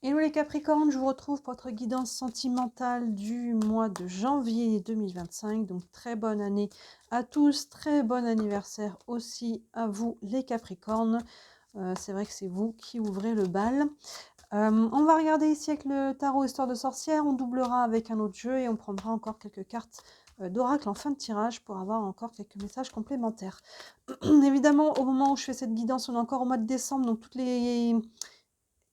Hello les Capricornes, je vous retrouve pour votre guidance sentimentale du mois de janvier 2025. Donc très bonne année à tous, très bon anniversaire aussi à vous les Capricornes. C'est vrai que c'est vous qui ouvrez le bal. On va regarder ici avec le tarot Histoire de sorcière, on doublera avec un autre jeu et on prendra encore quelques cartes d'oracle en fin de tirage pour avoir encore quelques messages complémentaires. Évidemment, au moment où je fais cette guidance, on est encore au mois de décembre, donc toutes les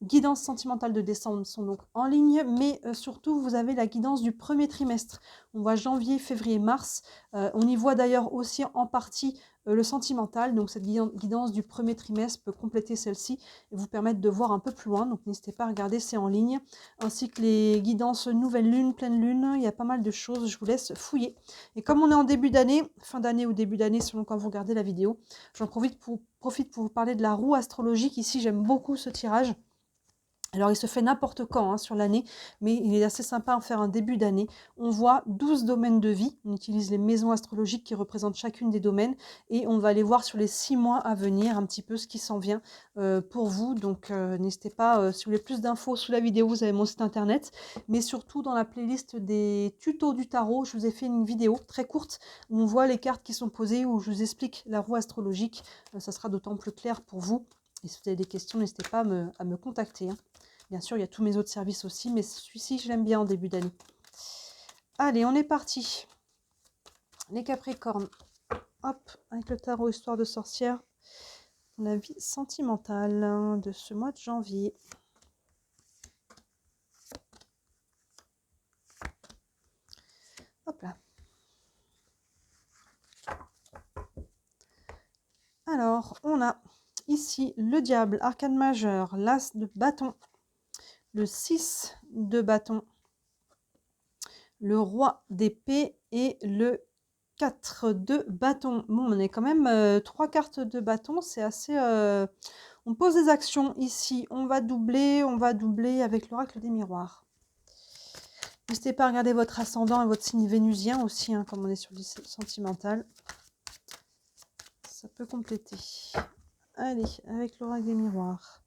guidances sentimentales de décembre sont donc en ligne, mais surtout vous avez la guidance du premier trimestre. On voit janvier, février, mars. On y voit d'ailleurs aussi en partie le sentimental. Donc cette guidance du premier trimestre peut compléter celle-ci et vous permettre de voir un peu plus loin. Donc n'hésitez pas à regarder, c'est en ligne. Ainsi que les guidances nouvelle lune, pleine lune. Il y a pas mal de choses, je vous laisse fouiller. Et comme on est en début d'année, fin d'année ou début d'année selon quand vous regardez la vidéo, j'en profite pour vous parler de la roue astrologique. Ici j'aime beaucoup ce tirage. Alors, il se fait n'importe quand sur l'année, mais il est assez sympa en faire un début d'année. On voit 12 domaines de vie. On utilise les maisons astrologiques qui représentent chacune des domaines et on va aller voir sur les 6 mois à venir un petit peu ce qui s'en vient pour vous. Donc, n'hésitez pas, si vous voulez plus d'infos sous la vidéo, vous avez mon site internet, mais surtout dans la playlist des tutos du tarot, je vous ai fait une vidéo très courte où on voit les cartes qui sont posées, où je vous explique la roue astrologique. Ça sera d'autant plus clair pour vous. Et si vous avez des questions, n'hésitez pas à me contacter. Bien sûr, il y a tous mes autres services aussi, mais celui-ci, je l'aime bien en début d'année. Allez, on est parti. Les Capricornes. Hop, avec le tarot Histoire de sorcière. La vie sentimentale de ce mois de janvier. Hop là. Alors, on a ici le diable, arcane majeur, l'as de bâton, le 6 de bâton, le roi d'épée et le 4 de bâton. Bon, on est quand même 3 cartes de bâton, c'est assez... On pose des actions ici, on va doubler avec l'oracle des miroirs. N'hésitez pas à regarder votre ascendant et votre signe vénusien aussi, comme on est sur du sentimental. Ça peut compléter. Allez, avec l'oracle des miroirs.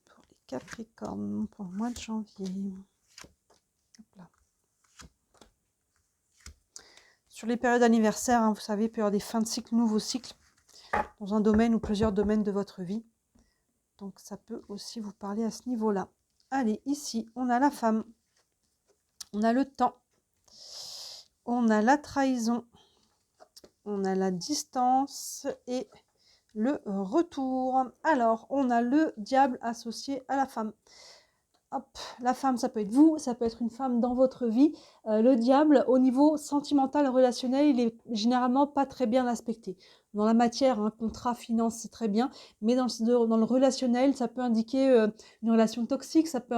Pour les Capricornes, pour le mois de janvier. Hop là. Sur les périodes anniversaires, vous savez, période des fins de cycle, nouveau cycle, dans un domaine ou plusieurs domaines de votre vie. Donc ça peut aussi vous parler à ce niveau-là. Allez, ici, on a la femme. On a le temps. On a la trahison. On a la distance et le retour. Alors, on a le diable associé à la femme. Hop, la femme, ça peut être vous, ça peut être une femme dans votre vie. Le diable, au niveau sentimental, relationnel, il est généralement pas très bien aspecté. Dans la matière, contrat, finance, c'est très bien, mais dans le relationnel, ça peut indiquer une relation toxique, ça peut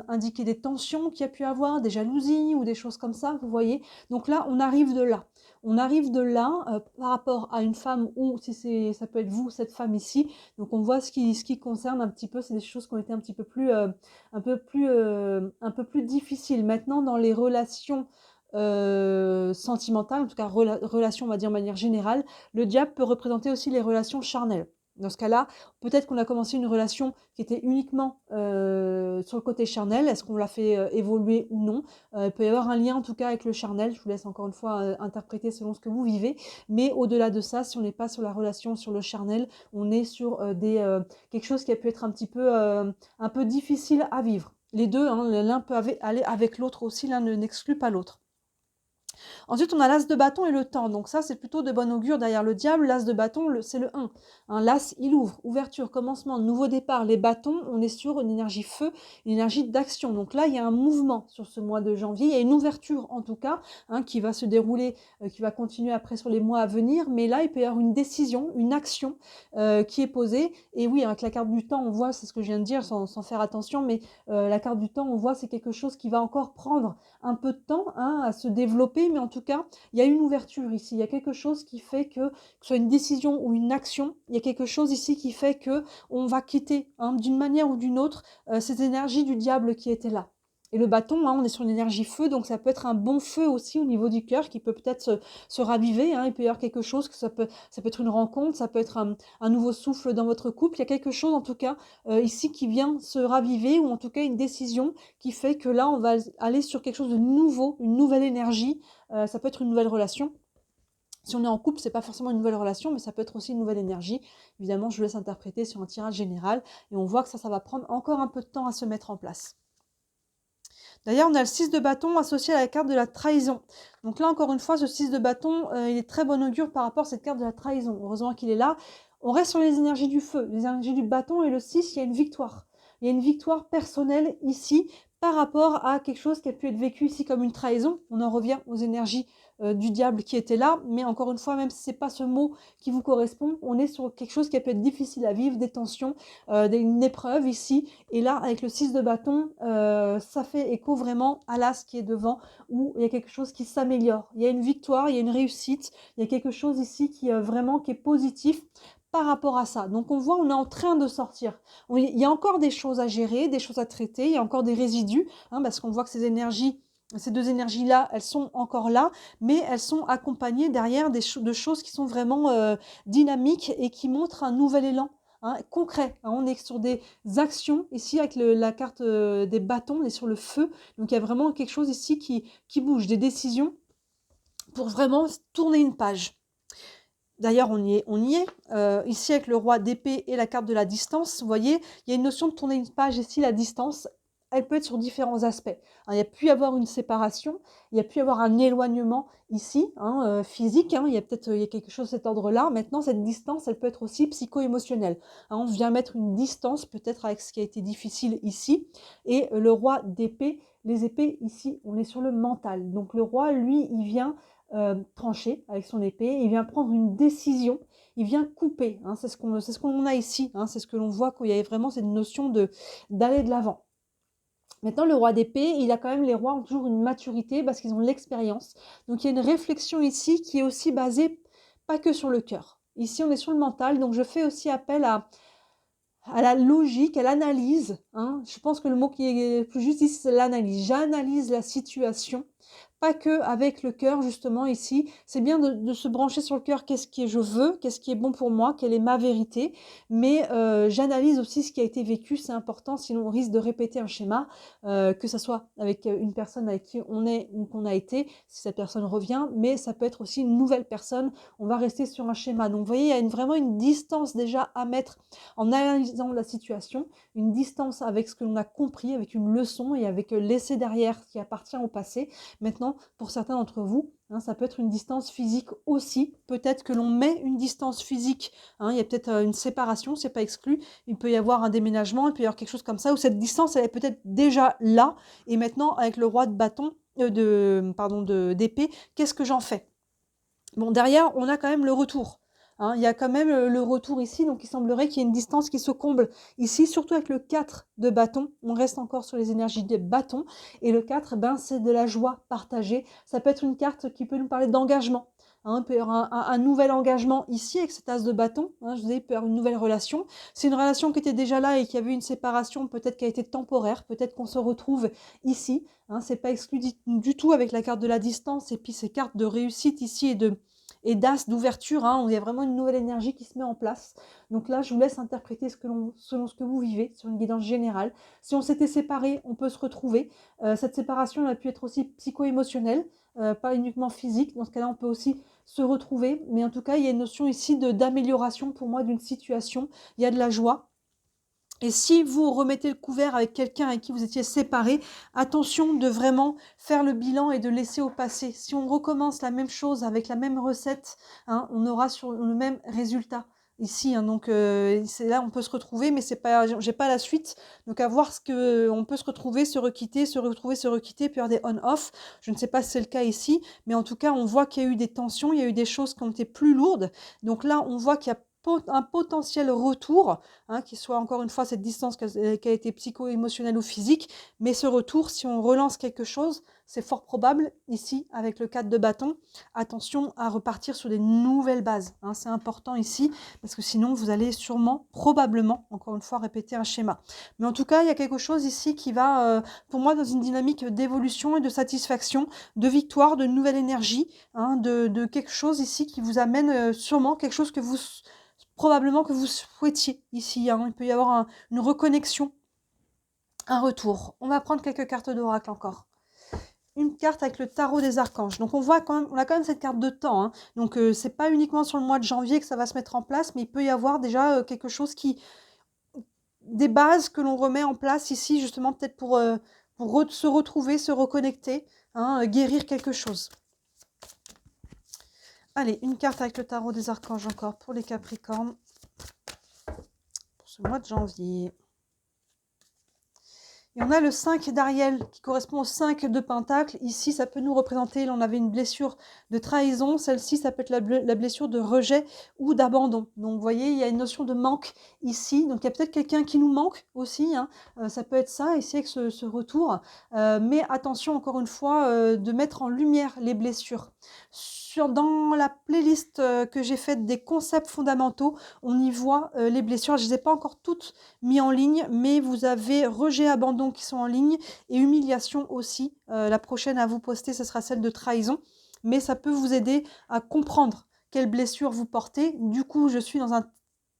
indiquer des tensions qu'il y a pu avoir, des jalousies ou des choses comme ça, vous voyez. Donc là, on arrive de là. On arrive de là par rapport à une femme ou si ça peut être vous, cette femme ici. Donc on voit ce qui concerne un petit peu, c'est des choses qui ont été un petit peu plus... un peu plus difficile. Maintenant, dans les relations sentimentales, en tout cas relations, on va dire de manière générale, le diable peut représenter aussi les relations charnelles. Dans ce cas-là, peut-être qu'on a commencé une relation qui était uniquement sur le côté charnel. Est-ce qu'on l'a fait évoluer ou non? Il peut y avoir un lien en tout cas avec le charnel. Je vous laisse encore une fois interpréter selon ce que vous vivez. Mais au-delà de ça, si on n'est pas sur la relation, sur le charnel, on est sur quelque chose qui a pu être un peu difficile à vivre. Les deux, l'un peut aller avec l'autre aussi, l'un n'exclut pas l'autre. Ensuite, on a l'as de bâton et le temps. Donc ça, c'est plutôt de bon augure derrière le diable. L'as de bâton, c'est le 1. L'as, il ouvre, ouverture, commencement, nouveau départ. Les bâtons, on est sur une énergie feu, une énergie d'action. Donc là, il y a un mouvement sur ce mois de janvier. Il y a une ouverture, en tout cas, qui va se dérouler, qui va continuer après sur les mois à venir. Mais là, il peut y avoir une décision, une action qui est posée. Et oui, avec la carte du temps, on voit, c'est ce que je viens de dire, sans faire attention, mais la carte du temps, on voit, c'est quelque chose qui va encore prendre un peu de temps à se développer, mais en tout cas, il y a une ouverture ici. Il y a quelque chose qui fait que ce soit une décision ou une action, il y a quelque chose ici qui fait que on va quitter d'une manière ou d'une autre cette énergie du diable qui était là. Et le bâton, hein, on est sur l'énergie feu, donc ça peut être un bon feu aussi au niveau du cœur qui peut peut-être se raviver, hein. Il peut y avoir quelque chose, que ça peut être une rencontre, ça peut être un nouveau souffle dans votre couple. Il y a quelque chose en tout cas ici qui vient se raviver, ou en tout cas une décision qui fait que là on va aller sur quelque chose de nouveau, une nouvelle énergie. Ça peut être une nouvelle relation. Si on est en couple, c'est pas forcément une nouvelle relation, mais ça peut être aussi une nouvelle énergie. Évidemment, je vous laisse interpréter sur un tirage général, et on voit que ça va prendre encore un peu de temps à se mettre en place. D'ailleurs, on a le 6 de bâton associé à la carte de la trahison. Donc là, encore une fois, ce 6 de bâton, il est très bon augure par rapport à cette carte de la trahison. Heureusement qu'il est là. On reste sur les énergies du feu, les énergies du bâton, et le 6, il y a une victoire. Il y a une victoire personnelle ici par rapport à quelque chose qui a pu être vécu ici comme une trahison. On en revient aux énergies du diable qui était là, mais encore une fois, même si ce n'est pas ce mot qui vous correspond, on est sur quelque chose qui a pu être difficile à vivre, des tensions, une épreuve ici. Et là, avec le 6 de bâton, ça fait écho vraiment à l'as qui est devant, où il y a quelque chose qui s'améliore. Il y a une victoire, il y a une réussite, il y a quelque chose ici qui vraiment qui est positif par rapport à ça. Donc on voit, on est en train de sortir. Il y a encore des choses à gérer, des choses à traiter, il y a encore des résidus, hein, parce qu'on voit que ces énergies, ces deux énergies-là, elles sont encore là, mais elles sont accompagnées derrière de choses qui sont vraiment dynamiques et qui montrent un nouvel élan. Hein, concret, hein, on est sur des actions ici avec la carte des bâtons, on est sur le feu, donc il y a vraiment quelque chose ici qui bouge, des décisions pour vraiment tourner une page. D'ailleurs, on y est. Ici, avec le roi d'épée et la carte de la distance, vous voyez, il y a une notion de tourner une page ici, la distance, elle peut être sur différents aspects. Hein, il y a pu y avoir une séparation, il y a pu y avoir un éloignement ici, hein, physique, hein, il y a quelque chose de cet ordre-là. Maintenant, cette distance, elle peut être aussi psycho-émotionnelle. Hein, on vient mettre une distance peut-être avec ce qui a été difficile ici. Et le roi d'épée, les épées ici, on est sur le mental. Donc le roi, lui, il vient trancher avec son épée, il vient prendre une décision, il vient couper, hein, c'est ce qu'on a ici, hein, c'est ce que l'on voit qu'il y a vraiment cette notion d'aller de l'avant. Maintenant, le roi d'épée, il a quand même, les rois ont toujours une maturité parce qu'ils ont l'expérience. Donc il y a une réflexion ici qui est aussi basée pas que sur le cœur. Ici, on est sur le mental, donc je fais aussi appel à la logique, à l'analyse. Hein. Je pense que le mot qui est plus juste ici, c'est l'analyse. J'analyse la situation, pas que avec le cœur, justement, ici. C'est bien de se brancher sur le cœur, qu'est-ce que je veux, qu'est-ce qui est bon pour moi, quelle est ma vérité. Mais j'analyse aussi ce qui a été vécu, c'est important, sinon on risque de répéter un schéma, que ce soit avec une personne avec qui on est ou qu'on a été, si cette personne revient, mais ça peut être aussi une nouvelle personne, on va rester sur un schéma. Donc vous voyez, il y a vraiment une distance déjà à mettre en analysant la situation, une distance avec ce que l'on a compris, avec une leçon et avec l'essai derrière ce qui appartient au passé. Maintenant, pour certains d'entre vous, hein, ça peut être une distance physique aussi. Peut-être que l'on met une distance physique. Hein, il y a peut-être une séparation, c'est pas exclu. Il peut y avoir un déménagement, il peut y avoir quelque chose comme ça, où cette distance, elle est peut-être déjà là. Et maintenant, avec le roi de bâton, d'épée, qu'est-ce que j'en fais? Bon, derrière, on a quand même le retour. Hein, il y a quand même le retour ici, donc il semblerait qu'il y ait une distance qui se comble ici, surtout avec le 4 de bâton. On reste encore sur les énergies des bâtons. Et le 4, ben, c'est de la joie partagée. Ça peut être une carte qui peut nous parler d'engagement. Hein, il peut y avoir un nouvel engagement ici avec cet as de bâton. Hein, je vous disais, il peut y avoir une nouvelle relation. C'est une relation qui était déjà là et qui a vu une séparation, peut-être qui a été temporaire, peut-être qu'on se retrouve ici. Hein, c'est pas exclu du tout avec la carte de la distance et puis ces cartes de réussite ici et d'as d'ouverture, hein, où il y a vraiment une nouvelle énergie qui se met en place. Donc là, je vous laisse interpréter selon ce que vous vivez, sur une guidance générale. Si on s'était séparés, on peut se retrouver. Cette séparation, elle a pu être aussi psycho-émotionnelle, pas uniquement physique. Dans ce cas-là, on peut aussi se retrouver. Mais en tout cas, il y a une notion ici d'amélioration pour moi d'une situation. Il y a de la joie. Et si vous remettez le couvert avec quelqu'un avec qui vous étiez séparés, attention de vraiment faire le bilan et de laisser au passé. Si on recommence la même chose avec la même recette, hein, on aura sur le même résultat ici. Hein, donc c'est là on peut se retrouver, mais c'est pas, j'ai pas la suite. Donc à voir ce que on peut se retrouver, se requitter, se retrouver, se requitter, puis avoir des on-off. Je ne sais pas si c'est le cas ici, mais en tout cas on voit qu'il y a eu des tensions, il y a eu des choses qui ont été plus lourdes. Donc là on voit qu'il y a un potentiel retour, hein, qui soit encore une fois cette distance qui a été psycho-émotionnelle ou physique, mais ce retour, si on relance quelque chose, c'est fort probable, ici, avec le 4 de bâton, attention à repartir sur des nouvelles bases. Hein, c'est important ici, parce que sinon, vous allez sûrement, probablement, encore une fois, répéter un schéma. Mais en tout cas, il y a quelque chose ici qui va, pour moi, dans une dynamique d'évolution et de satisfaction, de victoire, de nouvelle énergie, hein, de quelque chose ici qui vous amène sûrement quelque chose que vous, probablement que vous souhaitiez ici. Hein. Il peut y avoir une reconnexion, un retour. On va prendre quelques cartes d'oracle encore. Une carte avec le tarot des archanges. Donc on voit quand même, on a quand même cette carte de temps. Hein. Donc c'est pas uniquement sur le mois de janvier que ça va se mettre en place, mais il peut y avoir déjà quelque chose qui, des bases que l'on remet en place ici justement peut-être pour se retrouver, se reconnecter, hein, guérir quelque chose. Allez, une carte avec le tarot des archanges encore pour les Capricornes pour ce mois de janvier. Et on a le 5 d'Ariel qui correspond au 5 de Pentacle. Ici, ça peut nous représenter, là on avait une blessure de trahison. Celle-ci, ça peut être la blessure de rejet ou d'abandon. Donc vous voyez, il y a une notion de manque ici. Donc il y a peut-être quelqu'un qui nous manque aussi. Hein. Ça peut être ça, ici avec ce retour. Mais attention, encore une fois, de mettre en lumière les blessures. Dans la playlist que j'ai faite des concepts fondamentaux, on y voit les blessures. Je ne les ai pas encore toutes mis en ligne, mais vous avez rejet, abandon qui sont en ligne et humiliation aussi. La prochaine à vous poster, ce sera celle de trahison, mais ça peut vous aider à comprendre quelles blessures vous portez. Du coup, je suis dans un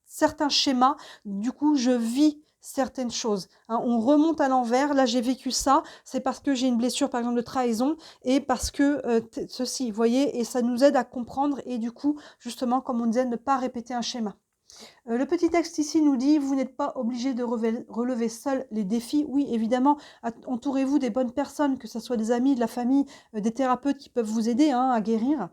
certain schéma, du coup, je vis certaines choses. Hein, on remonte à l'envers, là j'ai vécu ça, c'est parce que j'ai une blessure par exemple de trahison et parce que ceci, vous voyez, et ça nous aide à comprendre et du coup, justement, comme on disait, ne pas répéter un schéma. Le petit texte ici nous dit, vous n'êtes pas obligé de relever seul les défis. Oui, évidemment, entourez-vous des bonnes personnes, que ce soit des amis, de la famille, des thérapeutes qui peuvent vous aider à guérir.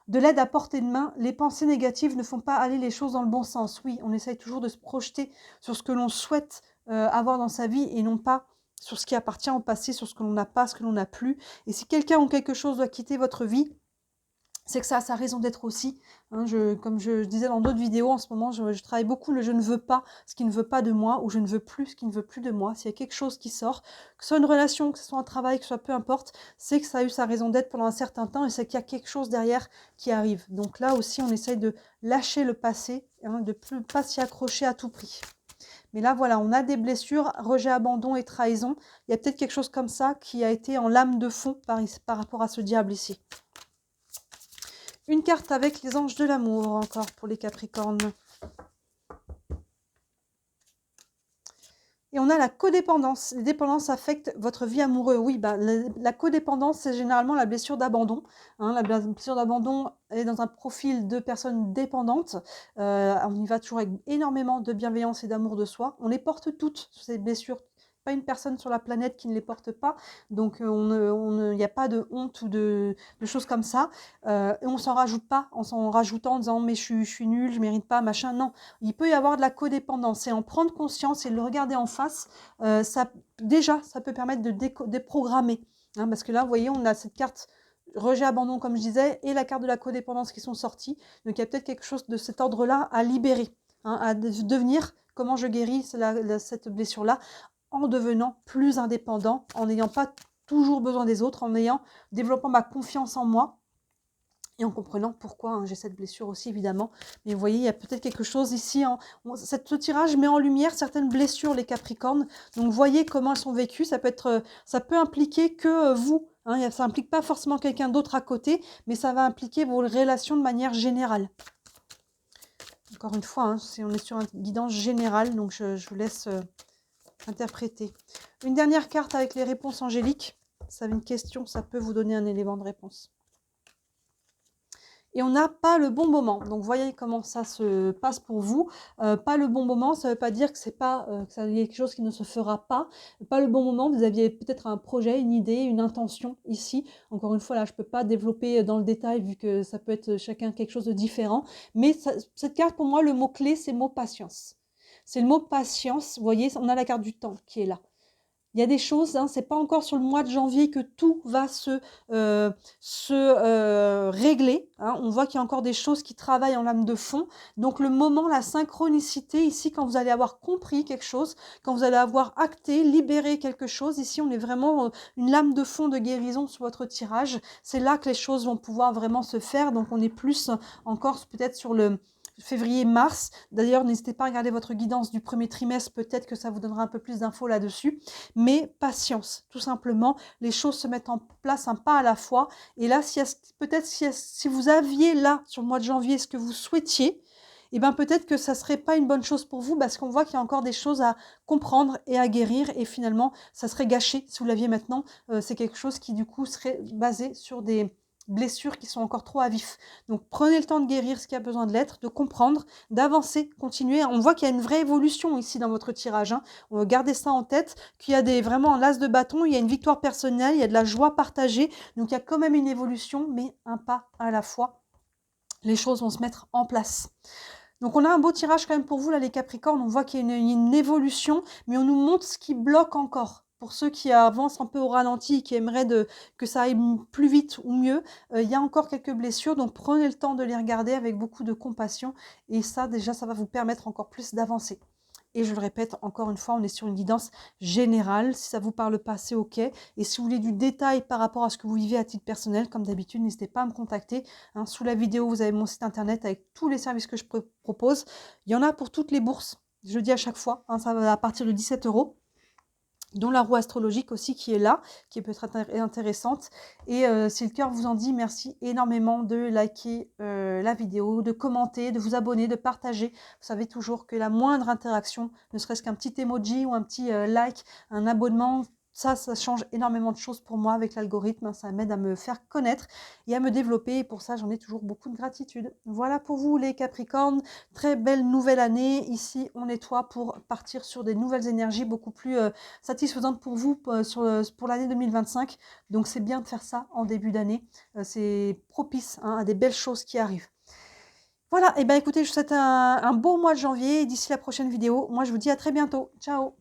De l'aide à portée de main, les pensées négatives ne font pas aller les choses dans le bon sens. Oui, on essaye toujours de se projeter sur ce que l'on souhaite avoir dans sa vie et non pas sur ce qui appartient au passé, sur ce que l'on n'a pas, ce que l'on n'a plus. Et si quelqu'un ou quelque chose doit quitter votre vie, c'est que ça a sa raison d'être aussi. Hein, comme je disais dans d'autres vidéos, en ce moment, je travaille beaucoup le « je ne veux pas ce qui ne veut pas de moi » ou « je ne veux plus ce qui ne veut plus de moi ». S'il y a quelque chose qui sort, que ce soit une relation, que ce soit un travail, que ce soit peu importe, c'est que ça a eu sa raison d'être pendant un certain temps et c'est qu'il y a quelque chose derrière qui arrive. Donc là aussi, on essaye de lâcher le passé, hein, de ne pas s'y accrocher à tout prix. Mais là, voilà, on a des blessures, rejet, abandon et trahison. Il y a peut-être quelque chose comme ça qui a été en lame de fond par rapport à ce diable ici. Une carte avec les anges de l'amour encore pour les Capricornes. Et on a la codépendance. Les dépendances affectent votre vie amoureuse. Oui, la codépendance, c'est généralement la blessure d'abandon. Hein, la blessure d'abandon est dans un profil de personnes dépendantes. On y va toujours avec énormément de bienveillance et d'amour de soi. On les porte toutes, ces blessures. Pas une personne sur la planète qui ne les porte pas. Donc, il n'y a pas de honte ou de choses comme ça. Et on s'en rajoute pas en s'en rajoutant en disant « mais je suis nulle, je mérite pas, machin ». Non, il peut y avoir de la codépendance. Et en prendre conscience et le regarder en face, ça peut permettre de déprogrammer. Hein, parce que là, vous voyez, on a cette carte rejet, abandon, comme je disais, et la carte de la codépendance qui sont sorties. Donc, il y a peut-être quelque chose de cet ordre-là à libérer, hein, à devenir comment je guéris cette blessure-là en devenant plus indépendant, en n'ayant pas toujours besoin des autres, en développant ma confiance en moi et en comprenant pourquoi hein, j'ai cette blessure aussi évidemment. Mais vous voyez, il y a peut-être quelque chose ici. Ce tirage met en lumière certaines blessures, les Capricornes. Donc voyez comment elles sont vécues. Ça peut impliquer que vous. Hein, ça n'implique pas forcément quelqu'un d'autre à côté, mais ça va impliquer vos relations de manière générale. Encore une fois, hein, on est sur une guidance générale, donc je vous laisse interpréter. Une dernière carte avec les réponses angéliques. Ça une question, ça peut vous donner un élément de réponse. Et on n'a pas le bon moment. Donc, voyez comment ça se passe pour vous. Pas le bon moment, ça ne veut pas dire que c'est pas que ça y a quelque chose qui ne se fera pas. Pas le bon moment, vous aviez peut-être un projet, une idée, une intention ici. Encore une fois, là, je ne peux pas développer dans le détail vu que ça peut être chacun quelque chose de différent. Mais cette carte, pour moi, le mot-clé, c'est le mot patience. C'est le mot patience. Vous voyez, on a la carte du temps qui est là. Il y a des choses, hein, c'est pas encore sur le mois de janvier que tout va régler, hein. On voit qu'il y a encore des choses qui travaillent en lame de fond. Donc le moment, la synchronicité ici, quand vous allez avoir compris quelque chose, quand vous allez avoir acté, libéré quelque chose, ici on est vraiment, une lame de fond de guérison sur votre tirage. C'est là que les choses vont pouvoir vraiment se faire. Donc on est plus encore peut-être sur le février-mars. D'ailleurs, n'hésitez pas à regarder votre guidance du premier trimestre, peut-être que ça vous donnera un peu plus d'infos là-dessus. Mais patience, tout simplement, les choses se mettent en place un pas à la fois. Et là, peut-être si vous aviez là, sur le mois de janvier, ce que vous souhaitiez, eh bien peut-être que ça ne serait pas une bonne chose pour vous parce qu'on voit qu'il y a encore des choses à comprendre et à guérir et finalement, ça serait gâché si vous l'aviez maintenant. C'est quelque chose qui du coup serait basé sur des blessures qui sont encore trop à vif. Donc prenez le temps de guérir ce qui a besoin de l'être, de comprendre, d'avancer, continuer. On voit qu'il y a une vraie évolution ici dans votre tirage, hein. Gardez ça en tête, qu'il y a vraiment un as de bâton, il y a une victoire personnelle, il y a de la joie partagée. Donc il y a quand même une évolution, mais un pas à la fois. Les choses vont se mettre en place. Donc on a un beau tirage quand même pour vous là les Capricornes, on voit qu'il y a une évolution, mais on nous montre ce qui bloque encore. Pour ceux qui avancent un peu au ralenti et qui aimeraient que ça aille plus vite ou mieux, il y a encore quelques blessures, donc prenez le temps de les regarder avec beaucoup de compassion et ça déjà ça va vous permettre encore plus d'avancer. Et je le répète, encore une fois, on est sur une guidance générale. Si ça ne vous parle pas, c'est OK. Et si vous voulez du détail par rapport à ce que vous vivez à titre personnel, comme d'habitude, n'hésitez pas à me contacter. Hein, sous la vidéo, vous avez mon site internet avec tous les services que je propose. Il y en a pour toutes les bourses. Je le dis à chaque fois, hein, ça va à partir de 17 €. Dont la roue astrologique aussi qui est là, qui peut être intéressante. Et si le cœur vous en dit, merci énormément de liker la vidéo, de commenter, de vous abonner, de partager. Vous savez toujours que la moindre interaction, ne serait-ce qu'un petit emoji ou un petit like, un abonnement, ça change énormément de choses pour moi avec l'algorithme. Ça m'aide à me faire connaître et à me développer. Et pour ça, j'en ai toujours beaucoup de gratitude. Voilà pour vous les Capricornes. Très belle nouvelle année. Ici, on nettoie pour partir sur des nouvelles énergies beaucoup plus satisfaisante pour vous pour l'année 2025. Donc c'est bien de faire ça en début d'année. C'est propice, hein, à des belles choses qui arrivent. Voilà, et bien écoutez, je vous souhaite un beau mois de janvier. D'ici la prochaine vidéo, moi je vous dis à très bientôt. Ciao!